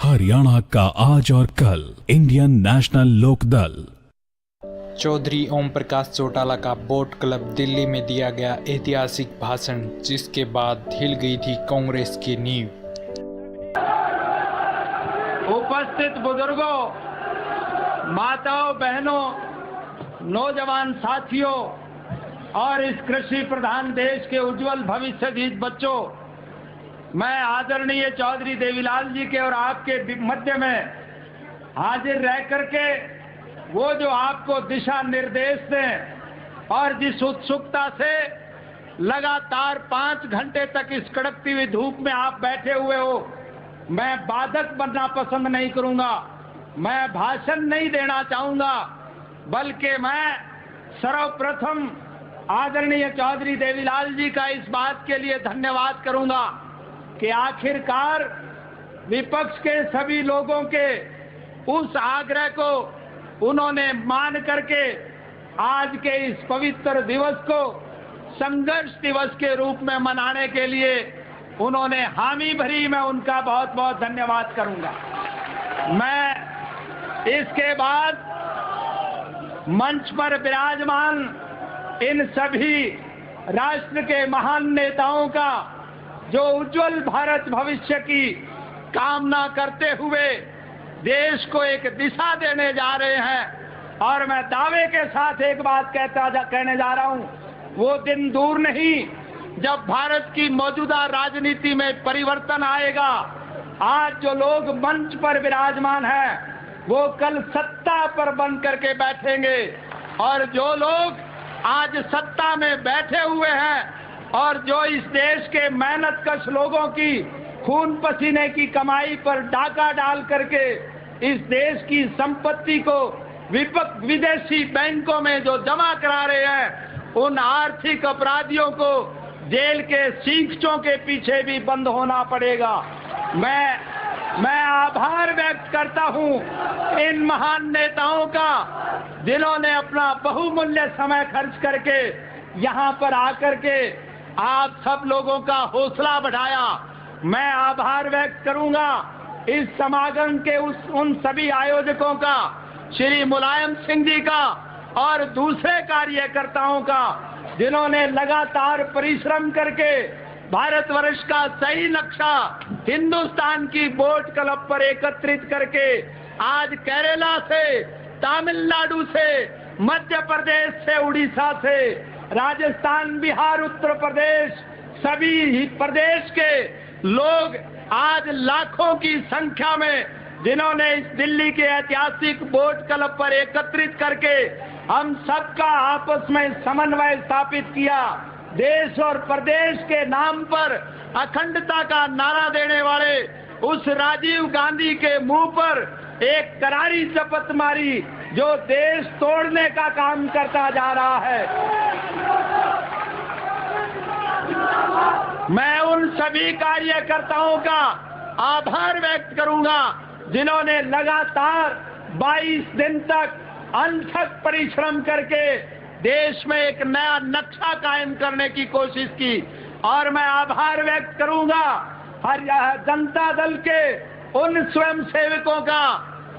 हरियाणा का आज और कल, इंडियन नेशनल लोकदल। चौधरी ओम प्रकाश चौटाला का बोट क्लब दिल्ली में दिया गया ऐतिहासिक भाषण, जिसके बाद हिल गई थी कांग्रेस की नींव। उपस्थित बुजुर्गों, माताओं, बहनों, नौजवान साथियों और इस कृषि प्रधान देश के उज्जवल भविष्य के बच्चों, मैं आदरणीय चौधरी देवीलाल जी के और आपके मध्य में हाजिर रह करके वो जो आपको दिशा निर्देश दें और जिस उत्सुकता से लगातार 5 घंटे तक इस कड़कती हुई धूप में आप बैठे हुए हो, मैं बाधक बनना पसंद नहीं करूंगा। मैं भाषण नहीं देना चाहूंगा, बल्कि मैं सर्वप्रथम आदरणीय चौधरी देवीलाल जी का इस बात के लिए धन्यवाद करूंगा कि आखिरकार विपक्ष के सभी लोगों के उस आग्रह को उन्होंने मान करके आज के इस पवित्र दिवस को संघर्ष दिवस के रूप में मनाने के लिए उन्होंने हामी भरी। मैं उनका बहुत बहुत धन्यवाद करूंगा। मैं इसके बाद मंच पर विराजमान इन सभी राष्ट्र के महान नेताओं का जो उज्जवल भारत भविष्य की कामना करते हुए देश को एक दिशा देने जा रहे हैं, और मैं दावे के साथ एक बात कहने जा रहा हूं, वो दिन दूर नहीं जब भारत की मौजूदा राजनीति में परिवर्तन आएगा। आज जो लोग मंच पर विराजमान हैं वो कल सत्ता पर बन करके बैठेंगे, और जो लोग आज सत्ता में बैठे हुए हैं और जो इस देश के मेहनतकश लोगों की खून पसीने की कमाई पर डाका डाल करके इस देश की संपत्ति को विदेशी बैंकों में जो जमा करा रहे हैं, उन आर्थिक अपराधियों को जेल के सींगचों के पीछे भी बंद होना पड़ेगा। मैं आभार व्यक्त करता हूं इन महान नेताओं का, जिन्होंने अपना बहुमूल्य समय खर्च करके यहां पर आकर के आप सब लोगों का हौसला बढ़ाया। मैं आभार व्यक्त करूंगा इस समागम के उन सभी आयोजकों का, श्री मुलायम सिंह जी का और दूसरे कार्यकर्ताओं का, जिन्होंने लगातार परिश्रम करके भारतवर्ष का सही नक्शा हिंदुस्तान की बोट क्लब पर एकत्रित करके आज केरला से, तमिलनाडु से, मध्य प्रदेश से, उड़ीसा से, राजस्थान, बिहार, उत्तर प्रदेश, सभी प्रदेश के लोग आज लाखों की संख्या में, जिन्होंने इस दिल्ली के ऐतिहासिक बोट क्लब पर एकत्रित करके हम सबका आपस में समन्वय स्थापित किया। देश और प्रदेश के नाम पर अखंडता का नारा देने वाले उस राजीव गांधी के मुंह पर एक करारी शपथ मारी, जो देश तोड़ने का काम करता जा रहा है। मैं उन सभी कार्यकर्ताओं का आभार व्यक्त करूंगा, जिन्होंने लगातार 22 दिन तक अनथक परिश्रम करके देश में एक नया नक्शा कायम करने की कोशिश की। और मैं आभार व्यक्त करूंगा जनता दल के उन स्वयं सेवकों का,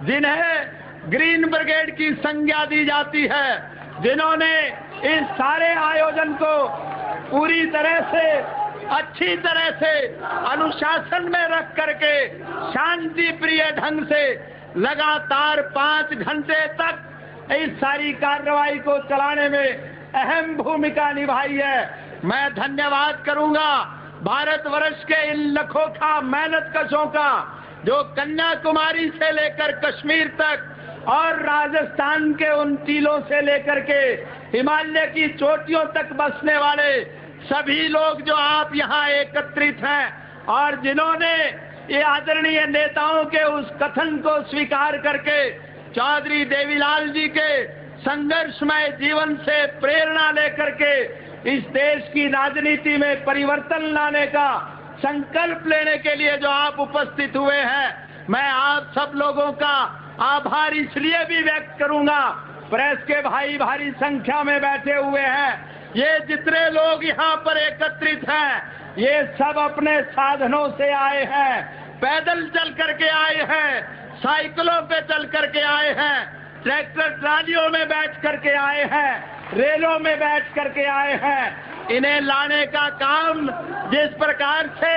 जिन्हें ग्रीन ब्रिगेड की संज्ञा दी जाती है, जिन्होंने इस सारे आयोजन को पूरी तरह से, अच्छी तरह से अनुशासन में रख करके शांति प्रिय ढंग से लगातार 5 घंटे तक इस सारी कार्रवाई को चलाने में अहम भूमिका निभाई है। मैं धन्यवाद करूंगा भारतवर्ष के इन लखोखा मेहनतकशों का, जो कन्याकुमारी से लेकर कश्मीर तक और राजस्थान के उन टीलों से लेकर के हिमालय की चोटियों तक बसने वाले सभी लोग जो आप यहाँ एकत्रित हैं, और जिन्होंने ये आदरणीय नेताओं के उस कथन को स्वीकार करके चौधरी देवीलाल जी के संघर्षमय जीवन से प्रेरणा लेकर के इस देश की राजनीति में परिवर्तन लाने का संकल्प लेने के लिए जो आप उपस्थित हुए हैं, मैं आप सब लोगों का आभार इसलिए भी व्यक्त करूंगा। प्रेस के भाई भारी संख्या में बैठे हुए हैं, ये जितने लोग यहाँ पर एकत्रित हैं, ये सब अपने साधनों से आए हैं, पैदल चल करके आए हैं, साइकिलों पे चल करके आए हैं, ट्रैक्टर ट्रालियों में बैठ करके आए हैं, रेलों में बैठ करके आए हैं। इन्हें लाने का काम जिस प्रकार से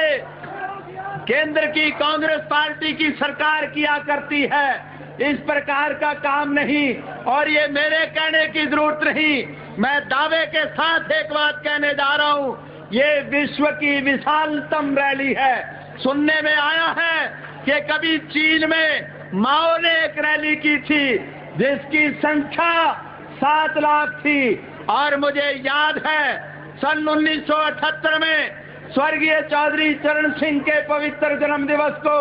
केंद्र की कांग्रेस पार्टी की सरकार किया करती है, इस प्रकार का काम नहीं। और ये मेरे कहने की जरूरत नहीं, मैं दावे के साथ एक बात कहने जा रहा हूं, ये विश्व की विशालतम रैली है। सुनने में आया है कि कभी चीन में माओ ने एक रैली की थी जिसकी संख्या 7 लाख थी। और मुझे याद है सन 1978 में स्वर्गीय चौधरी चरण सिंह के पवित्र जन्म दिवस को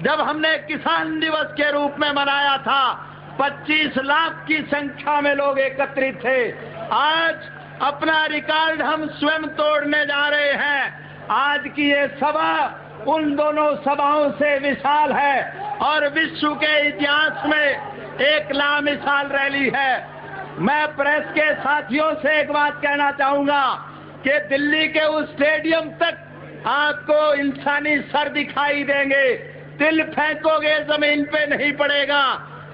जब हमने किसान दिवस के रूप में मनाया था, 25 लाख की संख्या में लोग एकत्रित थे। आज अपना रिकॉर्ड हम स्वयं तोड़ने जा रहे हैं। आज की ये सभा उन दोनों सभाओं से विशाल है और विश्व के इतिहास में एक लामिसाल रैली है। मैं प्रेस के साथियों से एक बात कहना चाहूंगा कि दिल्ली के उस स्टेडियम तक आपको इंसानी सर दिखाई देंगे, तिल फेंकोगे जमीन पे नहीं पड़ेगा।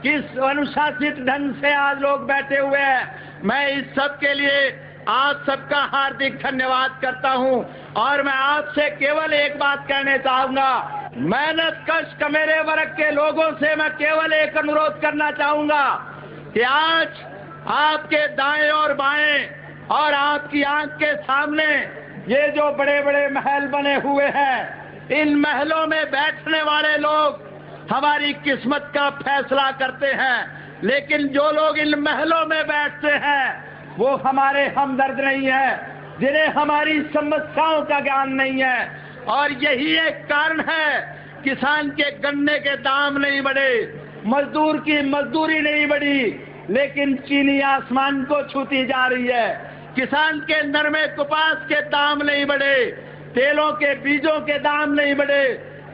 किस अनुशासित ढंग से आज लोग बैठे हुए हैं। मैं इस सब के लिए आप सबका हार्दिक धन्यवाद करता हूं और मैं आपसे केवल एक बात कहने चाहूंगा, मेहनत कश मेरे वर्ग के लोगों से मैं केवल एक अनुरोध करना चाहूंगा कि आज आपके दाएं और बाएं और आपकी आंख के सामने ये जो बड़े बड़े महल बने हुए हैं, इन महलों में बैठने वाले लोग हमारी किस्मत का फैसला करते हैं। लेकिन जो लोग इन महलों में बैठते हैं वो हमारे हमदर्द नहीं है, जिन्हें हमारी समस्याओं का ज्ञान नहीं है। और यही एक कारण है किसान के गन्ने के दाम नहीं बढ़े, मजदूर की मजदूरी नहीं बढ़ी, लेकिन चीनी आसमान को छूती जा रही है। किसान के नरमे कपास के दाम नहीं बढ़े, तेलों के बीजों के दाम नहीं बढ़े,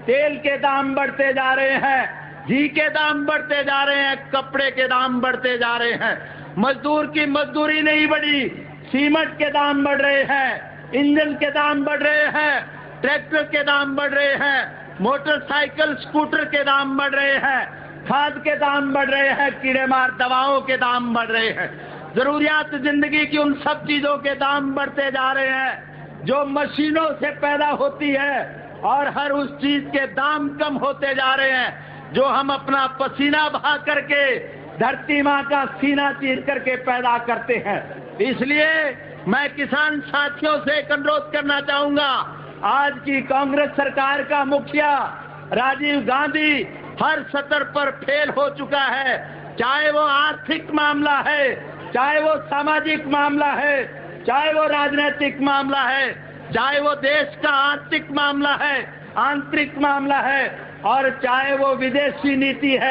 तेल के दाम बढ़ते जा रहे हैं, घी के दाम बढ़ते जा रहे हैं, कपड़े के दाम बढ़ते जा रहे हैं। मजदूर की मजदूरी नहीं बढ़ी, सीमेंट के दाम बढ़ रहे हैं, इंजन के दाम बढ़ रहे हैं, ट्रैक्टर के दाम बढ़ रहे हैं, मोटरसाइकिल स्कूटर के दाम बढ़ रहे हैं, खाद के दाम बढ़ रहे हैं, कीड़े मार दवाओं के दाम बढ़ रहे हैं। जरूरियात जिंदगी की उन सब चीजों के दाम बढ़ते जा रहे हैं जो मशीनों से पैदा होती है, और हर उस चीज के दाम कम होते जा रहे हैं जो हम अपना पसीना बहा करके धरती माँ का सीना चीर करके पैदा करते हैं। इसलिए मैं किसान साथियों से एक अनुरोध करना चाहूंगा, आज की कांग्रेस सरकार का मुखिया राजीव गांधी हर स्तर पर फेल हो चुका है, चाहे वो आर्थिक मामला है, चाहे वो सामाजिक मामला है, चाहे वो राजनीतिक मामला है, चाहे वो देश का आर्थिक मामला है, आंतरिक मामला है, और चाहे वो विदेशी नीति है।